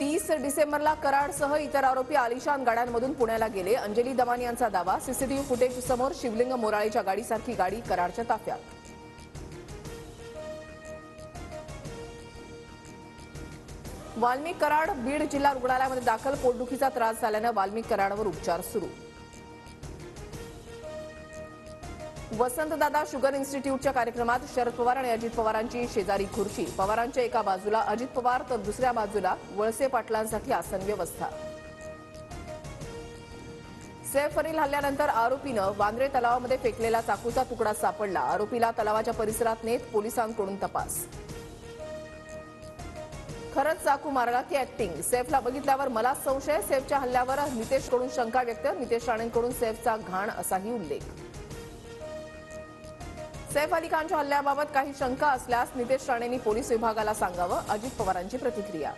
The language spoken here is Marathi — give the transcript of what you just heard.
30 डिसेंबरला कराडसह इतर आरोपी आलिशान गाड्यांमधून पुण्याला गेले. अंजली दमानी यांचा दावा. सीसीटीव्ही फुटेज समोर शिवलिंग मोराळेच्या गाडीसारखी गाडी कराडच्या ताफ्यात. वाल्मिक कराड बीड जिल्हा रुग्णालयामध्ये दाखल. पोटदुखीचा त्रास झाल्यानं वाल्मिक कराडवर उपचार सुरू. वसंतदादा शुगर इन्स्टिट्यूटच्या कार्यक्रमात शरद पवार आणि अजित पवारांची शेजारी खुर्ची. पवारांच्या एका बाजूला अजित पवार तर दुसऱ्या बाजूला वळसे पाटलांसाठी आसन व्यवस्था. सैफरील हल्ल्यानंतर आरोपीनं वांद्रे तलावामध्ये फेकलेला चाकूचा तुकडा सापडला. आरोपीला तलावाच्या परिसरात नेत पोलिसांकडून तपास. खरंच चाकू मारला की ऍक्टिंग? सैफला बघितल्यावर मला संशय. सैफच्या हल्ल्यावर नितेशकडून शंका व्यक्त. नितेश राणेंकडून सैफचा घाण असाही उल्लेख. सैफ अली खानच्या हल्ल्याबाबत काही शंका असल्यास नितेश राणेंनी पोलीस विभागाला सांगावं. अजित पवारांची प्रतिक्रिया.